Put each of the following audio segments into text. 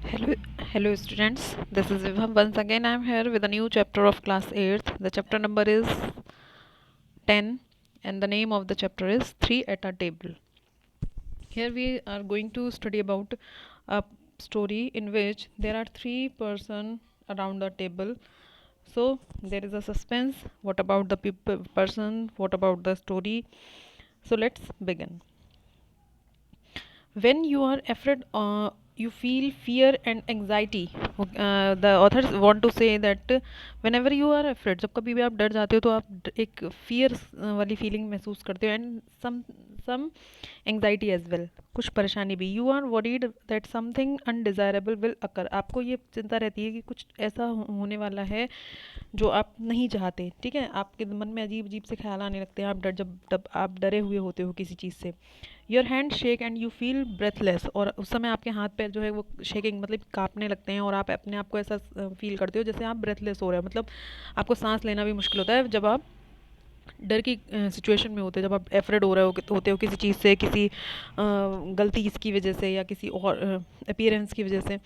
Hello, hello students. This is Vibham. Once again, I am here with a new chapter of class 8th. The chapter number is 10 and the name of the chapter is 3 at a table. Here we are going to study about a story in which there are three person around the table. So there is a suspense. What about the person? What about the story? So let's begin. When you are afraid, you feel fear and anxiety. The authors want to say that whenever you are afraid, जब कभी भी आप डर जाते हो तो आप एक fear वाली feeling महसूस करते हो and some anxiety as well, कुछ परेशानी भी. You are worried that something undesirable will occur. आपको ये चिंता रहती है कि कुछ ऐसा होने वाला है जो आप नहीं चाहते. ठीक है, आपके मन में अजीब अजीब से ख्याल आने लगते हैं. आप डर जब आप डरे हुए होते हो किसी चीज़ से. Your hand shake and you feel breathless. और उस समय आपके हाथ पैर जो है वो शेकिंग मतलब कांपने लगते हैं और आप अपने आप को ऐसा फील करते हो जैसे आप ब्रेथलेस हो रहे हो. मतलब आपको सांस लेना भी मुश्किल होता है जब आप डर की सिचुएशन में होते हो, जब आप एफ्रेड हो रहे होते हो किसी चीज़ से, किसी गलती की वजह से या किसी और अपीयरेंस की वजह से.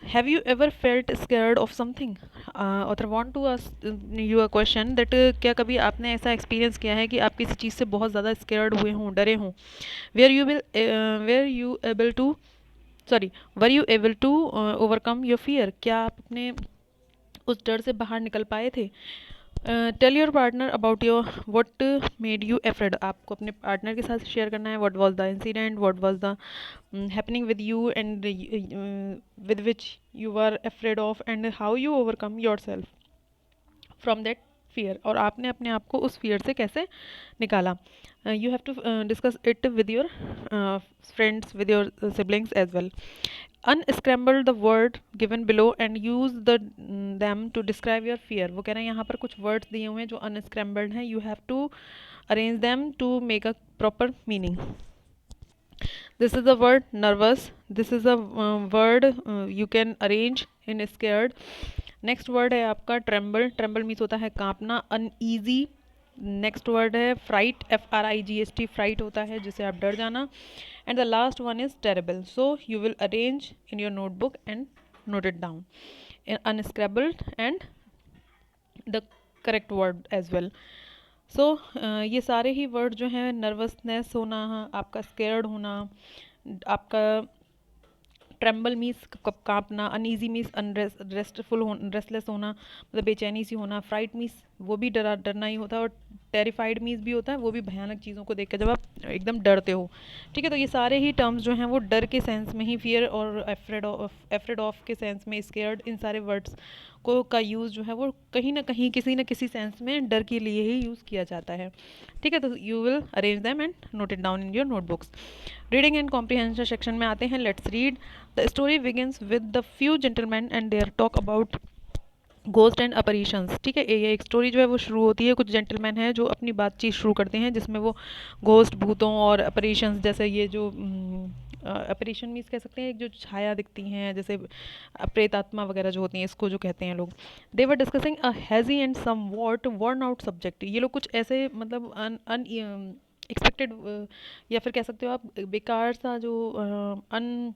Have you ever felt scared of something? Author want to ask you a question that क्या कभी आपने ऐसा एक्सपीरियंस किया है कि आप किसी चीज़ से बहुत ज़्यादा स्केर्ड हुए हों, डरे हों. Where you able to sorry were you able to overcome your fear? क्या आप अपने उस डर से बाहर निकल पाए थे? Tell your partner about your what made you afraid. आपको अपने पार्टनर के साथ शेयर करना है what was the incident, what was the happening with you and with which you were afraid of and how you overcome yourself from that fear. और आपने अपने आप को उस fear से कैसे निकाला. You have to discuss it with your friends, with your siblings as well. Unscramble the word given below and use them to describe your fear. वो कह रहे हैं यहाँ पर कुछ words दिए हुए हैं जो unscrambled हैं. You have to arrange them to make a proper meaning. This is the word nervous. This is a word you can arrange in scared. Next word है आपका ट्रेम्बल. ट्रेम्बल मीन्स होता है कांपना. अनईजी. नेक्स्ट वर्ड है fright. FRIGHT. Fright होता है जिसे आप डर जाना. And the last one is terrible. So you will arrange in your notebook and note it down. Unscrambled and the correct word as well. So ये सारे ही word जो हैं, नर्वसनेस होना, आपका स्केर्ड होना, आपका ट्रेम्बल मीन्स कांपना, अनईजी मीन्स रेस्टफुल रेस्टलेस होना मतलब बेचैनी सी होना, फ्राइट मीन्स वो भी डरना ही होता है, और टेरिफाइड मीन्स भी होता है, वो भी भयानक चीज़ों को देखकर जब आप एकदम डरते हो. ठीक है, तो ये सारे ही टर्म्स जो हैं वो डर के सेंस में ही, फियर और एफ्रेड ऑफ के सेंस में, स्केयर्ड, इन सारे वर्ड्स को का यूज़ जो है वो कहीं ना कहीं किसी न किसी सेंस में डर के लिए ही यूज़ किया जाता है. ठीक है, तो you will arrange them and note it down in your notebooks. Reading and comprehension section में आते हैं. Let's read. The story begins with the few gentlemen and their talk about ghost and apparitions. ठीक है, ये एक story जो है वो शुरू होती है. कुछ जेंटलमैन हैं जो अपनी बातचीत शुरू करते हैं जिसमें वो घोस्ट, भूतों और अपरीशंस, जैसे ये जो अपरीशन मीन्स कह सकते हैं एक जो छाया दिखती हैं, जैसे प्रेतात्मा वगैरह जो होती हैं, इसको जो कहते हैं लोग. They were discussing a hazy and somewhat worn out subject. ये लोग कुछ ऐसे मतलब अन एक्सपेक्टेड या फिर कह सकते हो आप बेकार सा जो अन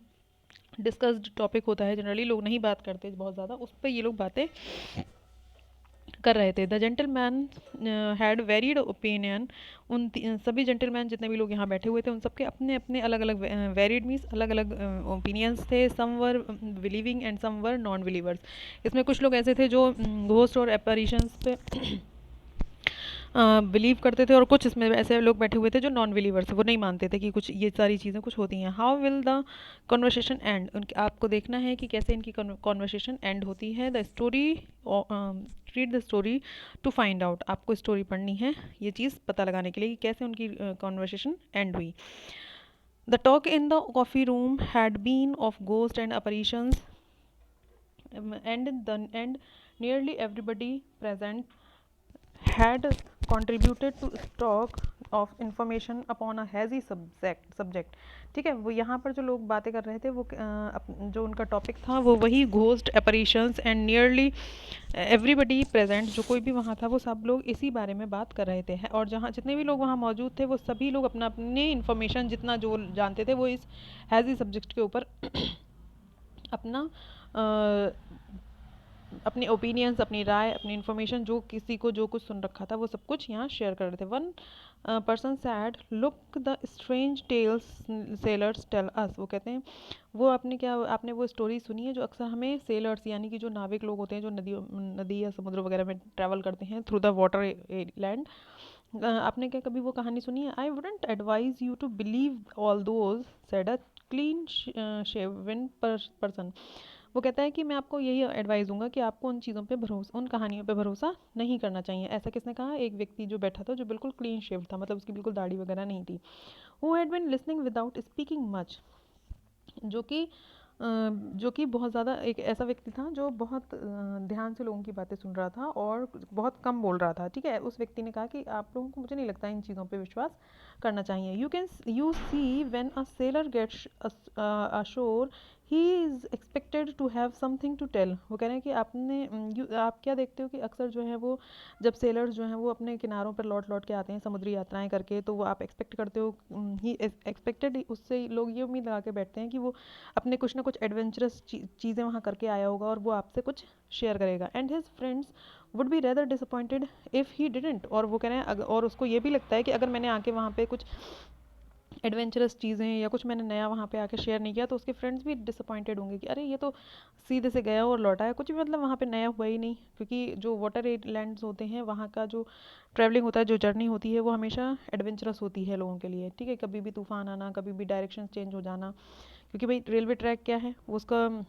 डिस्कस्ड टॉपिक होता है, जनरली लोग नहीं बात करते बहुत ज़्यादा, उस पर ये लोग बातें कर रहे थे. The gentleman had varied opinion. उन सभी जेंटलमैन जितने भी लोग यहाँ बैठे हुए थे उन सबके अपने अपने अलग अलग वेरीड मीन्स अलग अलग ओपिनियंस थे. Some were believing and some were non believers. इसमें कुछ लोग ऐसे थे जो घोस्ट और एपरिशंस पे बिलीव करते थे, और कुछ इसमें ऐसे लोग बैठे हुए थे जो नॉन बिलीवर्स थे, वो नहीं मानते थे कि कुछ ये सारी चीज़ें कुछ होती हैं. How will the conversation and. उनके आपको देखना है कि कैसे इनकी कॉन्वर्सेशन एंड होती है. The story, read the story to find out. आपको स्टोरी पढ़नी है ये चीज़ पता लगाने के लिए कि कैसे उनकी कॉन्वर्सेशन एंड हुई. The talk in the coffee room had been of ghost and apparitions and nearly everybody present had contributed to stock of information upon a hazy subject. ठीक है, वो यहाँ पर जो लोग बातें कर रहे थे वो जो उनका टॉपिक था वो वही ghost, apparitions and nearly everybody present. जो कोई भी वहाँ था वो सब लोग इसी बारे में बात कर रहे थे. और जहाँ जितने भी लोग वहाँ मौजूद थे वो सभी लोग अपना अपनी इन्फॉर्मेशन जितना जो जानते थे वो इस हैजी सब्जेक्ट के ऊपर अपना अपने ओपिनियंस, अपनी राय, अपनी इन्फॉर्मेशन, जो किसी को जो कुछ सुन रखा था वो सब कुछ यहाँ शेयर कर रहे थे. One person said look the strange tales sailors tell us. वो कहते हैं वो आपने वो स्टोरी सुनी है जो अक्सर हमें सेलर्स यानी कि जो नाविक लोग होते हैं जो नदी या समुद्र वगैरह में ट्रैवल करते हैं थ्रू द वाटर लैंड. आपने क्या कभी वो कहानी सुनी है? I wouldn't advise you to believe all those said a clean shaven person. वो कहता है कि मैं आपको यही एडवाइस दूंगा कि आपको उन चीज़ों पे भरोसा, उन कहानियों पे भरोसा नहीं करना चाहिए. ऐसा किसने कहा? एक व्यक्ति जो बैठा था जो बिल्कुल क्लीन शेव था, मतलब उसकी बिल्कुल दाढ़ी वगैरह नहीं थी. Who had been listening without speaking much. जो कि जो कि बहुत ज़्यादा एक ऐसा व्यक्ति था जो बहुत ध्यान से लोगों की बातें सुन रहा था और बहुत कम बोल रहा था. ठीक है, उस व्यक्ति ने कहा कि आप लोगों को, मुझे नहीं लगता इन चीज़ों पे विश्वास करना चाहिए. You see when a sailor gets ashore he is expected to have something to tell. वो कह रहे हैं कि आप क्या देखते हो कि अक्सर जो है वो जब सेलर्स जो हैं वो अपने किनारों पर लौट लौट के आते हैं समुद्री यात्राएं करके, तो वो आप एक्सपेक्ट करते हो, ही एक्सपेक्टेड, उससे लोग ये उम्मीद लगा के बैठते हैं कि वो अपने कुछ ना कुछ एडवेंचरस चीज़ें वहाँ करके आया होगा और वो आपसे कुछ शेयर करेगा. And his friends would be rather disappointed if he didn't. और वो कह रहे हैं और उसको ये भी लगता है कि अगर मैंने आके वहाँ पे कुछ एडवेंचरस चीज़ें या कुछ मैंने नया वहाँ पे आके शेयर नहीं किया तो उसके फ्रेंड्स भी डिसअपॉइंटेड होंगे कि अरे ये तो सीधे से गया और लौटा है, कुछ भी मतलब वहाँ पे नया हुआ ही नहीं. क्योंकि जो वाटर लैंड्स होते हैं वहाँ का जो ट्रैवलिंग होता है, जो जर्नी होती है, वो हमेशा एडवेंचरस होती है लोगों के लिए. ठीक है, कभी भी तूफान आना, कभी भी डायरेक्शन चेंज हो जाना. क्योंकि भाई रेलवे ट्रैक क्या है, वो उसका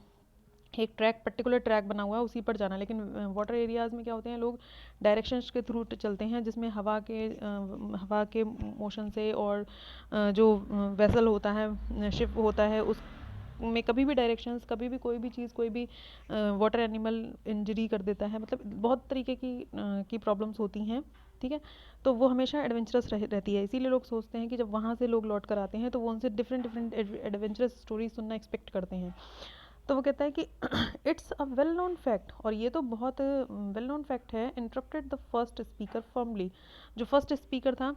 एक पर्टिकुलर ट्रैक बना हुआ है, उसी पर जाना. लेकिन वाटर एरियाज़ में क्या होते हैं, लोग डायरेक्शंस के थ्रू चलते हैं जिसमें हवा के मोशन से और जो वेसल होता है, शिप होता है, उस में कभी भी डायरेक्शंस, कभी भी कोई भी चीज़, कोई भी वाटर एनिमल इंजरी कर देता है. मतलब बहुत तरीके की प्रॉब्लम्स होती हैं. ठीक है, तो वो हमेशा एडवेंचरस रहती है. इसीलिए लोग सोचते हैं कि जब वहाँ से लोग लौट कर आते हैं तो वो उनसे डिफरेंट डिफरेंट एडवेंचरस स्टोरीज सुनना एक्सपेक्ट करते हैं. तो वो कहता है कि it's a well known fact, और ये तो बहुत वेल नोन फैक्ट है. Interrupted the first speaker firmly. जो फर्स्ट स्पीकर था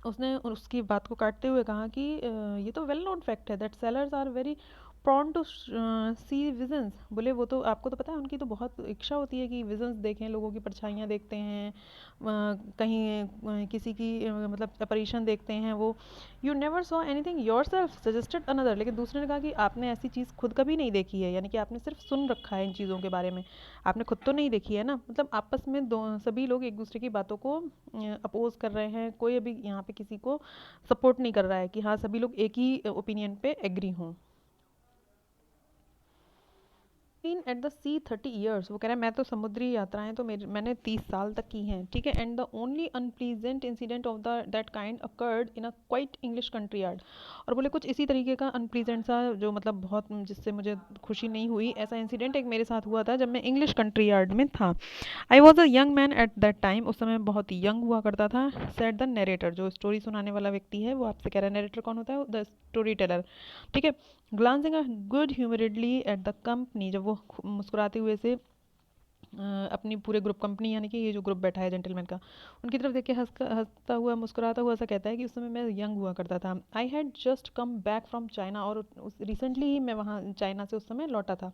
उसने उसकी बात को काटते हुए कहा कि ये तो वेल नोन फैक्ट है that sailors are very prone to see visions. बोले वो तो आपको तो पता है उनकी तो बहुत इच्छा होती है कि विजन्स देखें, लोगों की परछाइयाँ देखते हैं, कहीं किसी की मतलब अपरेशन देखते हैं वो. You never saw anything your self suggested another. लेकिन दूसरे ने कहा कि आपने ऐसी चीज़ खुद कभी नहीं देखी है, यानी कि आपने सिर्फ सुन रखा है इन चीज़ों के बारे में, आपने खुद तो नहीं देखी है ना. मतलब आपस में दो सभी लोग एक दूसरे की बातों को अपोज कर रहे हैं. कोई अभी यहाँ पे किसी को सपोर्ट नहीं कर रहा है कि हाँ सभी लोग एक ही ओपिनियन पे एग्री हों. Been at the sea 30 years. वो कह रहा है मैं तो समुद्री यात्राएं तो मैंने 30 साल तक की हैं. ठीक है, and the only unpleasant incident of the that kind occurred in a quite English country yard. और बोले कुछ इसी तरीके का अनप्लीजेंट सा, जो मतलब बहुत जिससे मुझे खुशी नहीं हुई, ऐसा इंसिडेंट एक मेरे साथ हुआ था जब मैं इंग्लिश कंट्री यार्ड में था. I was a young man at that time. उस समय बहुत यंग हुआ करता था. Said the narrator. जो स्टोरी सुनाने वाला व्यक्ति है वो आपसे कह रहा है. नरेटर कौन होता है? The story teller. ठीक है, glancing good humouredly at the company. जब वो मुस्कुराते हुए से अपनी पूरे ग्रुप, कंपनी यानी कि ये जो ग्रुप बैठा है जेंटलमैन का, उनकी तरफ देख के हंसता हुआ मुस्कुराता हुआ ऐसा कहता है कि उस समय मैं यंग हुआ करता था. I had just come back from China. और रिसेंटली ही मैं वहाँ चाइना से उस समय लौटा था.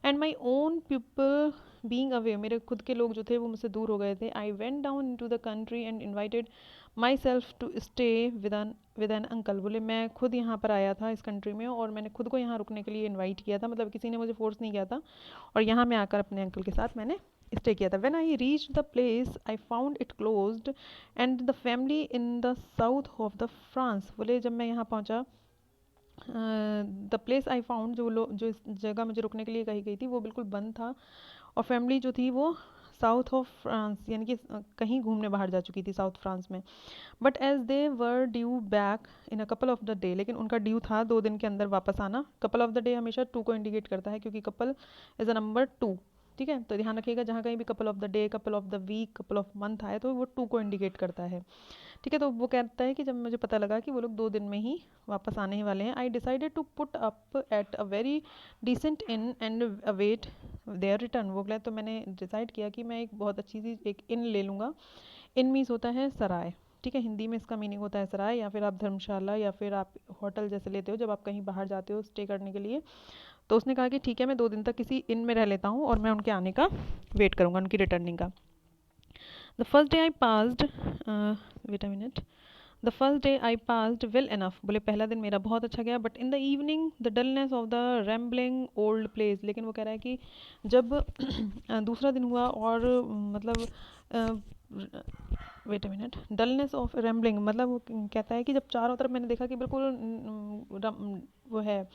And my own people being away. मेरे खुद के लोग जो थे वो मुझसे दूर हो गए थे. I went down into the country and invited myself to stay with an uncle. बोले मैं खुद यहाँ पर आया था इस कंट्री में और मैंने खुद को यहाँ रुकने के लिए इन्वाइट किया था. मतलब किसी ने मुझे फोर्स नहीं किया था, और यहाँ मैं आकर अपने अंकल के साथ मैंने स्टे किया था. When I reach the place I found it closed end the family in the south of the France. बोले जब मैं यहाँ पहुँचा, द प्लेस आई फाउंड, जो इस जगह मुझे रुकने के लिए कही गई थी वो बिल्कुल बंद था, और फैमिली जो थी वो साउथ ऑफ फ्रांस यानी कि कहीं घूमने बाहर जा चुकी थी साउथ फ्रांस में. But as they were due back in a couple of the day. लेकिन उनका ड्यू था 2 दिन के अंदर वापस आना. कपल ऑफ द डे हमेशा 2 को इंडिकेट करता है क्योंकि कपल इज अ नंबर 2. ठीक है, तो ध्यान रखिएगा जहाँ कहीं भी couple of the day, couple of the week, couple of month आए तो वो 2 को इंडिकेट करता है. ठीक है, तो वो कहता है कि जब मुझे पता लगा कि वो लोग 2 दिन में ही वापस आने ही वाले हैं, I decided to put up at a very decent inn and await their return. वो बोला तो मैंने डिसाइड किया कि मैं एक बहुत अच्छी सी एक इन ले लूँगा. इन मीन्स होता है सराय. ठीक है, हिंदी में इसका मीनिंग होता है सराय, या फिर आप धर्मशाला या फिर आप होटल जैसे लेते हो जब आप कहीं बाहर जाते हो स्टे करने के लिए. तो उसने कहा कि ठीक है, मैं 2 दिन तक किसी इन में रह लेता हूँ और मैं उनके आने का वेट करूँगा, उनकी रिटर्निंग का। The first day I passed, wait a minute, the first day I passed well enough, बोले पहला दिन मेरा बहुत अच्छा गया, but in the evening the dullness of the rambling old place, लेकिन वो कह रहा है कि जब दूसरा दिन हुआ और मतलब wait a minute, dullness of rambling, मतलब वो कहता है कि जब चारों तरफ मैंने देखा कि बिल्कुल वो है,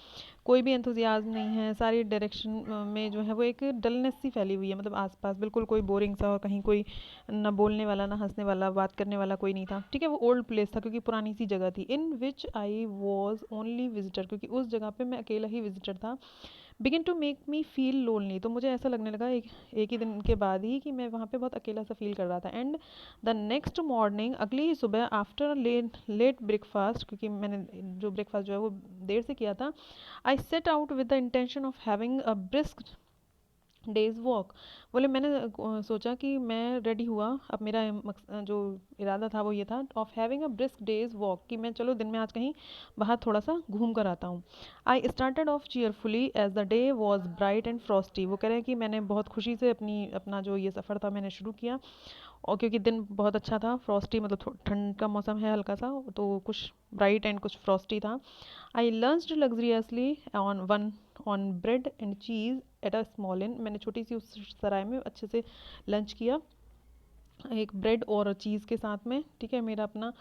कोई भी एंथुजियाज्म नहीं है, सारी डायरेक्शन में जो है वो एक डलनेस सी फैली हुई है, मतलब आसपास बिल्कुल कोई बोरिंग सा, और कहीं कोई ना बोलने वाला, ना हंसने वाला, बात करने वाला कोई नहीं था। ठीक है, वो ओल्ड प्लेस था क्योंकि पुरानी सी जगह थी। In which I was only visitor, क्योंकि उस जगह पे मैं अकेला ही विजिटर था। Begin to make me feel lonely, तो मुझे ऐसा लगने लगा एक ही दिन के बाद ही कि मैं वहाँ पे बहुत अकेला सा फील कर रहा था। एंड द नेक्स्ट मॉर्निंग, अगली ही सुबह, आफ्टर लेट लेट ब्रेकफास्ट, क्योंकि मैंने जो ब्रेकफास्ट जो है वो देर से किया था, I set out with the intention of having a brisk day's walk. बोले मैंने सोचा कि मैं रेडी हुआ, अब मेरा जो इरादा था वो ये था, of having a brisk day's walk, कि मैं चलो दिन में आज कहीं बाहर थोड़ा सा घूम कर आता हूँ। I started off cheerfully as the day was bright and frosty, वो कह रहे हैं कि मैंने बहुत खुशी से अपना जो ये सफ़र था मैंने शुरू किया, और क्योंकि दिन बहुत अच्छा था, फ्रॉस्टी मतलब ठंड का मौसम है हल्का सा, तो कुछ ब्राइट एंड कुछ फ्रॉस्टी था। I lunched luxuriously on bread and cheese at a small inn, मैंने छोटी सी उस सराय में अच्छे से लंच किया, एक ब्रेड और चीज़ के साथ में। ठीक है, मेरा अपना,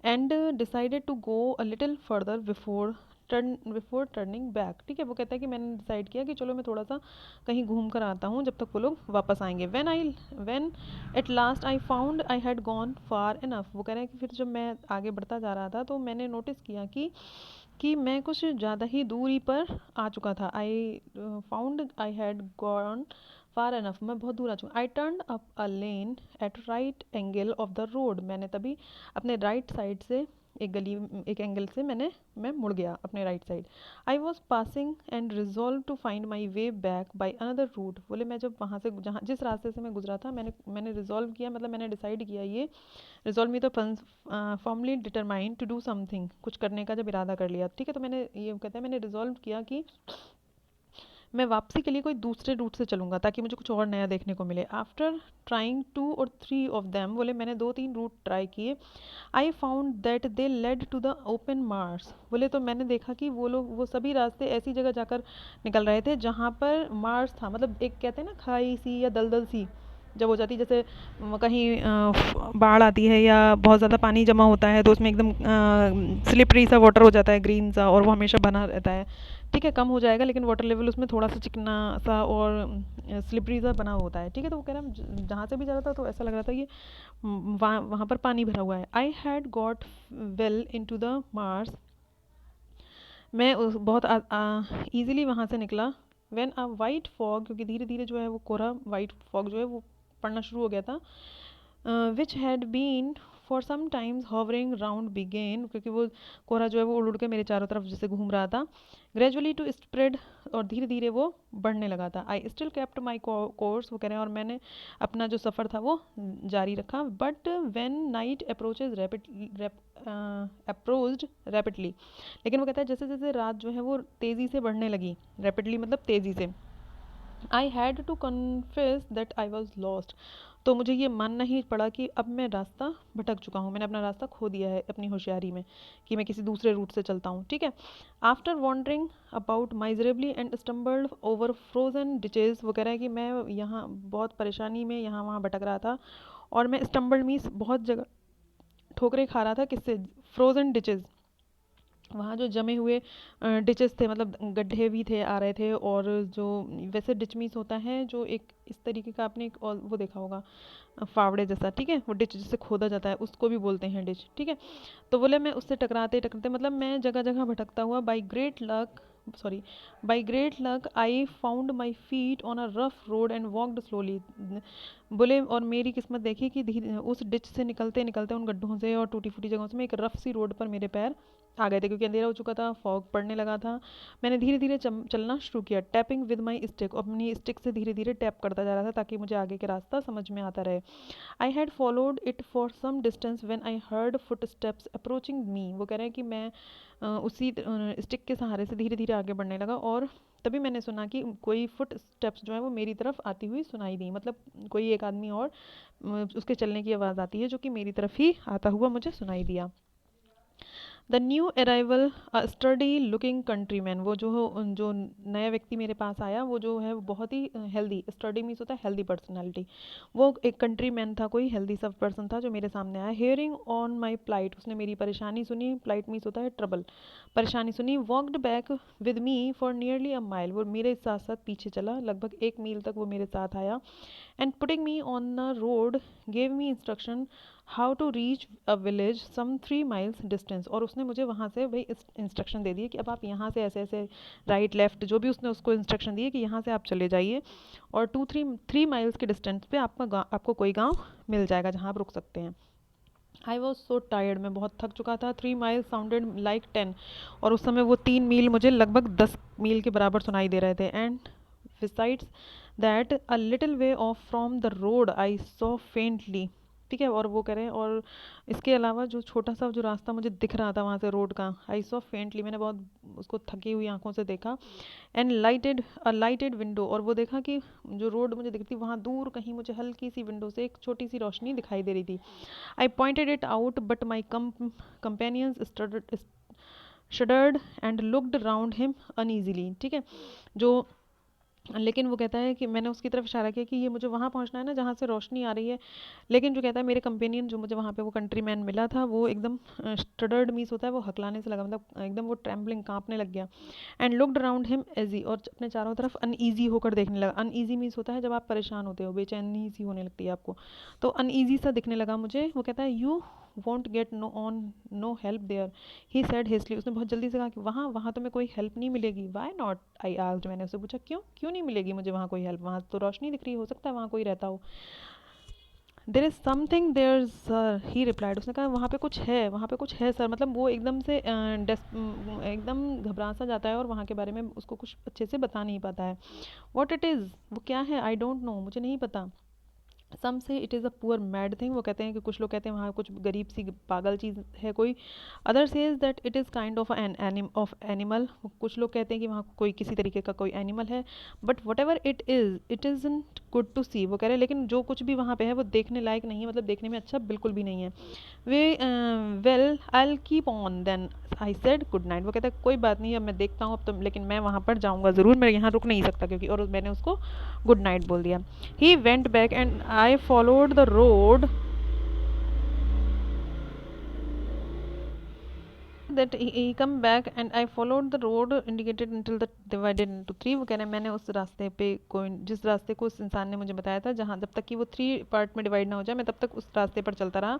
and decided to go a little further before turning back. ठीक है, वो कहता है कि मैंने डिसाइड किया कि चलो मैं थोड़ा सा कहीं घूम कर आता हूँ जब तक वो लोग वापस आएंगे। When at last I found I had gone far enough, वो कह रहे हैं कि फिर जब मैं आगे बढ़ता जा रहा था तो मैंने नोटिस किया कि मैं कुछ ज़्यादा ही दूरी पर आ चुका था। I found I had gone far enough, मैं बहुत दूर आ चुका। I turn up a lane at right angle of the road, मैंने तभी अपने राइट साइड से एक गली, एक एंगल से मैं मुड़ गया अपने right side. I was passing and resolve to find my way back by another route, बोले मैं जब वहाँ से जहाँ जिस रास्ते से मैं गुजरा था, मैंने रिजॉल्व किया, मतलब मैंने डिसाइड किया, ये रिजॉल्व मी तो formally determined to do something, कुछ करने का जब इरादा कर लिया। ठीक है, तो मैंने ये कहते हैं मैंने रिजॉल्व किया कि मैं वापसी के लिए कोई दूसरे रूट से चलूँगा ताकि मुझे कुछ और नया देखने को मिले। आफ्टर ट्राइंग 2 और 3 ऑफ देम, बोले मैंने 2-3 रूट ट्राई किए, I found that they led to the open marsh, बोले तो मैंने देखा कि वो सभी रास्ते ऐसी जगह जाकर निकल रहे थे जहाँ पर मार्स था, मतलब एक कहते हैं ना खाई सी या दलदल सी जब हो जाती है, जैसे कहीं बाढ़ आती है या बहुत ज़्यादा पानी जमा होता है तो उसमें एकदम स्लिपरी सा वाटर हो जाता है, ग्रीन सा, और वो हमेशा बना रहता है। ठीक है, कम हो जाएगा लेकिन वाटर लेवल उसमें थोड़ा सा चिकना सा और स्लिपरी सा बना होता है। ठीक है, तो वो कह रहा है जहाँ से भी जा रहा था तो ऐसा लग रहा था कि वहाँ पर पानी भरा हुआ है। I had got well into the marsh, मैं बहुत ईजिली वहाँ से निकला। व्हेन अ वाइट फॉग, क्योंकि धीरे धीरे जो है वो कोहरा, वाइट फॉग जो है वो पड़ना शुरू हो गया था, which had been for some times hovering round began, क्योंकि वो कोहरा जो है वो उड़ उड़ के मेरे चारों तरफ जैसे घूम रहा था, ग्रेजुअली टू स्प्रेड, और धीरे धीरे वो बढ़ने लगा था। I still kept my course, वो कह रहे हैं, और मैंने अपना जो सफ़र था वो जारी रखा। But when night approaches approached rapidly, लेकिन वो कहता है जैसे जैसे रात जो है वो तेज़ी से बढ़ने लगी, रैपिडली मतलब तेज़ी से, I had to confess that I was lost, तो मुझे ये मानना ही पड़ा कि अब मैं रास्ता भटक चुका हूँ, मैंने अपना रास्ता खो दिया है अपनी होशियारी में कि मैं किसी दूसरे रूट से चलता हूँ। ठीक है, after wandering about miserably and stumbled over frozen ditches, वो कह रहा है कि मैं यहाँ बहुत परेशानी में यहाँ वहाँ भटक रहा था, और मैं स्टम्बल्ड मीन्स बहुत जगह ठोकरे खा रहा था, किससे, फ्रोजन डिचेज, वहाँ जो जमे हुए डिचेस थे, मतलब गड्ढे भी थे आ रहे थे, और जो वैसे डिच मीन्स होता है जो एक इस तरीके का, आपने एक और वो देखा होगा फावड़े जैसा, ठीक है, वो डिच जिससे खोदा जाता है उसको भी बोलते हैं डिच। ठीक है, तो बोले मैं उससे टकराते टकराते, मतलब मैं जगह जगह भटकता हुआ, by great luck I found my feet on a rough road and walked slowly, बोले और मेरी किस्मत देखी कि धीरे उस डिच से निकलते निकलते उन गड्ढों से और टूटी फूटी जगहों से मैं एक रफ सी रोड पर मेरे पैर आ गए थे, क्योंकि अंधेरा हो चुका था, फॉग पड़ने लगा था। मैंने धीरे धीरे चलना शुरू किया, टैपिंग विद माई स्टिक, अपनी स्टिक से धीरे धीरे टैप करता जा रहा था ताकि मुझे आगे के रास्ता समझ में आता रहे। I had followed it for some distance when I heard footsteps approaching me, वो कह रहे हैं कि मैं उसी स्टिक के सहारे से धीरे धीरे आगे बढ़ने लगा, और तभी मैंने सुना कि कोई फुट स्टेप्स जो है वो मेरी तरफ आती हुई सुनाई दी, मतलब कोई एक आदमी और उसके चलने की आवाज़ आती है जो कि मेरी तरफ ही आता हुआ मुझे सुनाई दिया। The new arrival study looking countryman, वो जो नया व्यक्ति मेरे पास आया वो जो है वो बहुत ही हेल्दी, स्टडी मीन्स होता है हेल्दी पर्सनैलिटी, वो एक कंट्री मैन था, कोई हेल्दी सब पर्सन था जो मेरे सामने आया। हेयरिंग ऑन माई प्लाइट, उसने मेरी परेशानी सुनी, प्लाइट मीन्स होता है ट्रबल, परेशानी सुनी। Walked back with me for nearly a mile, वो मेरे साथ साथ पीछे चला, लगभग 1 मील तक वो मेरे साथ आया। And putting me on the road gave me instruction how to reach a village some 3 miles distance, और उसने मुझे वहाँ से भाई इंस्ट्रक्शन दे दिए कि अब आप यहाँ से ऐसे ऐसे राइट लेफ्ट जो भी उसने उसको इंस्ट्रक्शन दिए कि यहाँ से आप चले जाइए और 3 माइल्स के डिस्टेंस पे आपको कोई गाँव मिल जाएगा जहाँ आप रुक सकते हैं। आई वॉज सो टायर्ड, मैं बहुत थक चुका था। 3 माइल्स साउंडेड लाइक 10, और उस समय वो 3 मील मुझे लगभग 10 मील के बराबर सुनाई दे रहे थे। And besides that a little way of from the road I saw faintly, ठीक है, और वो करें, और इसके अलावा जो छोटा सा जो रास्ता मुझे दिख रहा था वहाँ से रोड का, आई सॉ फेंटली, मैंने बहुत उसको थकी हुई आंखों से देखा। एंड लाइटेड विंडो, और वो देखा कि जो रोड मुझे दिखती वहाँ दूर कहीं मुझे हल्की सी विंडो से एक छोटी सी रोशनी दिखाई दे रही थी। आई pointed it out but my companions shuddered and looked round him uneasily, ठीक है, जो लेकिन वो कहता है कि मैंने उसकी तरफ इशारा किया कि ये मुझे वहाँ पहुँचना है ना जहाँ से रोशनी आ रही है, लेकिन जो कहता है मेरे कंपेनियन जो मुझे वहाँ पे वो कंट्री मैन मिला था वो एकदम स्टडर्ड मीन्स होता है वो हकलाने से लगा, मतलब एकदम वो ट्रैम्बलिंग कांपने लग गया। एंड लुक्ड अराउंड हिम एजी, और अपने चारों तरफ अनईजी होकर देखने लगा। अनईजी मीन्स होता है जब आप परेशान होते हो, बेचैनी सी होने लगती है आपको, तो अनईजी सा दिखने लगा मुझे। वो कहता है you won't get no help there, he said hastily, उसने बहुत जल्दी से कहा कि वहाँ वहाँ तो मैं कोई हेल्प नहीं मिलेगी। वाई नॉट, आई आस्क्ड, मैंने उससे पूछा क्यों क्यों नहीं मिलेगी मुझे वहाँ कोई हेल्प, वहाँ तो रोशनी दिख रही, हो सकता है वहाँ कोई रहता हो। There is something there sir, he replied, उसने कहा वहाँ पे कुछ है, वहाँ पे कुछ है सर, मतलब वो एकदम से एकदम घबरा सा जाता है और वहाँ के बारे में उसको कुछ अच्छे से बता नहीं पाता है। वॉट इट इज़, वो क्या है, आई डोंट नो, मुझे नहीं पता। सम से it is a poor mad thing, वो कहते हैं कि कुछ लोग कहते हैं वहाँ कुछ गरीब सी पागल चीज़ है कोई। Other says that it is kind of of animal, कुछ लोग कहते हैं कि वहाँ कोई किसी तरीके का कोई एनिमल है। But whatever it isn't good to see, वो कह रहे हैं लेकिन जो कुछ भी वहाँ पे है वो देखने लायक नहीं है, मतलब देखने में अच्छा बिल्कुल भी नहीं है। Well well I will keep on then, I said good night, वो कहता है कोई बात नहीं अब मैं देखता हूँ अब तो, लेकिन मैं वहाँ पर जाऊँगा ज़रूर, मैं यहाँ रुक नहीं सकता क्योंकि, और मैंने उसको गुड नाइट बोल दिया। He went back and I followed the road that he come back and I followed the road indicated until the divided into three, वो कह रहे हैं मैंने उस रास्ते पे कोई जिस रास्ते को उस इंसान ने मुझे बताया था जहाँ जब तक कि वो 3 पार्ट में डिवाइड ना हो जाए मैं तब तक उस रास्ते पर चलता रहा।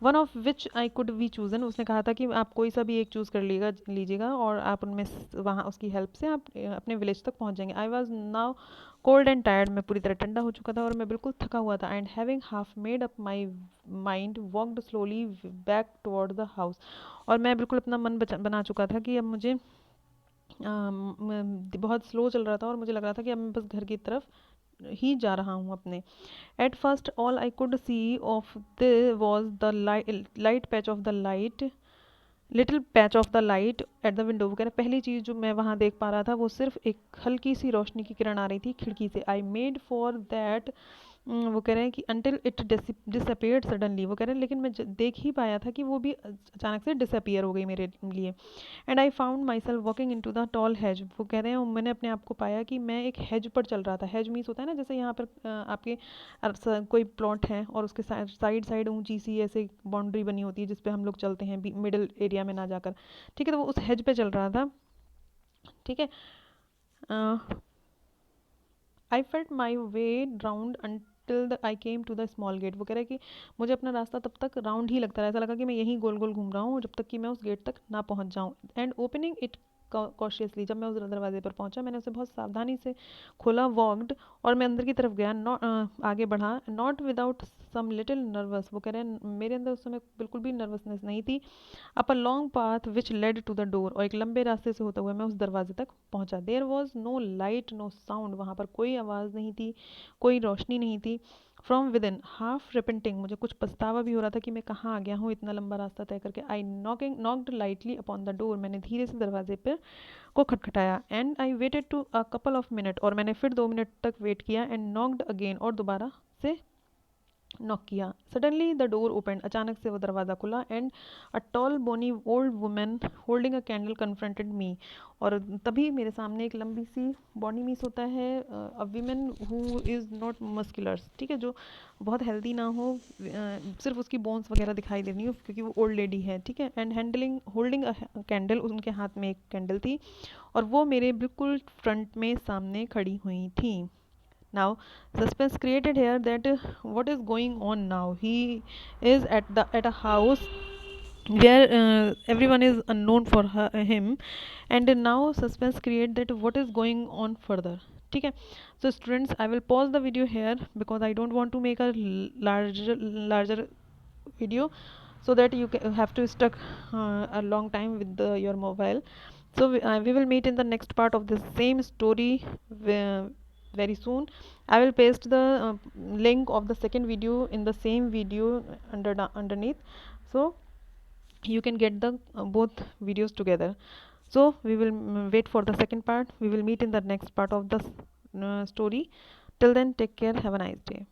One of which I could be chosen, उसने कहा था कि आप कोई सा भी एक चूज़ कर लीजिएगा और आप उनमें वहाँ उसकी हेल्प से आप अपने विलेज तक पहुँच जाएंगे। I was now cold and tired, मैं पूरी तरह ठंडा हो चुका था और मैं बिल्कुल थका हुआ था। And having half made up my mind walked slowly back toward the house, और मैं बिल्कुल अपना मन बना चुका था कि अब मुझे बहुत स्लो चल रहा था और मुझे लग रहा था कि अब मैं बस घर की तरफ ही जा रहा हूँ अपने। At first all I could see of the was the light patch of the light little patch of the light at the window, वगैरह पहली चीज़ जो मैं वहाँ देख पा रहा था वो सिर्फ एक हल्की सी रोशनी की किरण आ रही थी खिड़की से। आई मेड फॉर दैट, वो कह रहे हैं कि अनटिल इट डिसअपियर्ड सडनली, वो कह रहे हैं लेकिन मैं देख ही पाया था कि वो भी अचानक से डिसअपियर हो गई मेरे लिए। And I found myself walking into the tall hedge, वो कह रहे हैं मैंने अपने आप को पाया कि मैं एक हैज पर चल रहा था। हैज मीन्स होता है ना जैसे यहाँ पर आपके कोई प्लॉट है और उसके साइड साइड ऊंची सी ऐसे बाउंड्री बनी होती है जिसपे हम लोग चलते हैं मिडिल एरिया में ना जाकर, ठीक है, तो वो उस हैज पे चल रहा था, ठीक है। I felt my way round till I came to the small gate, वो कह रहा है कि मुझे अपना रास्ता तब तक राउंड ही लगता रहा, ऐसा लगा कि मैं यहीं गोल गोल घूम रहा हूँ जब तक कि मैं उस गेट तक ना पहुँच जाऊँ। एंड ओपनिंग इट कॉशियसली, जब मैं उस दरवाजे पर पहुंचा मैंने उसे बहुत सावधानी से खोला, वॉकड, और मैं अंदर की तरफ गया, आगे बढ़ा, not without some little nervous, वो कह रहे हैं मेरे अंदर उस समय बिल्कुल भी नर्वसनेस नहीं थी। Up a long path which led to the door, और एक लंबे रास्ते से होता हुआ मैं उस दरवाजे तक पहुंचा। There was no light no sound, वहाँ पर कोई आवाज़ नहीं थी, कोई रोशनी नहीं थी। From with in half repenting, मुझे कुछ पछतावा भी हो रहा था कि मैं कहाँ आ गया हूँ इतना लंबा रास्ता तय करके। I knocked lightly upon the door, मैंने धीरे से दरवाजे पर को खटखटाया। And I waited to a couple of minute, और मैंने फिर 2 मिनट तक वेट किया। एंड नॉक्ड अगेन, और दोबारा से नॉक किया। सडनली द डोर ओपन, अचानक से वो दरवाज़ा खुला। And a tall bony old women holding a candle confronted me, और तभी मेरे सामने एक लंबी सी, बॉडी मीस होता है अ women who is not muscular, ठीक है, जो बहुत हेल्दी ना हो, सिर्फ उसकी बोन्स वगैरह दिखाई दे रही हो क्योंकि वो ओल्ड लेडी है, ठीक है। And handling holding a candle, उनके हाथ में एक कैंडल थी, और वो मेरे बिल्कुल फ्रंट में सामने खड़ी हुई थी। Now, suspense created here that what is going on now? He is at a house where everyone is unknown for him, and now suspense create that what is going on further. ठीक है, so students, I will pause the video here because I don't want to make a larger video, so that you have to stuck a long time with your mobile. So we will meet in the next part of the same story very soon. I will paste the link of the second video in the same video underneath, so you can get the both videos together. So we will wait for the second part. We will meet in the next part of the story. Till then, take care, have a nice day.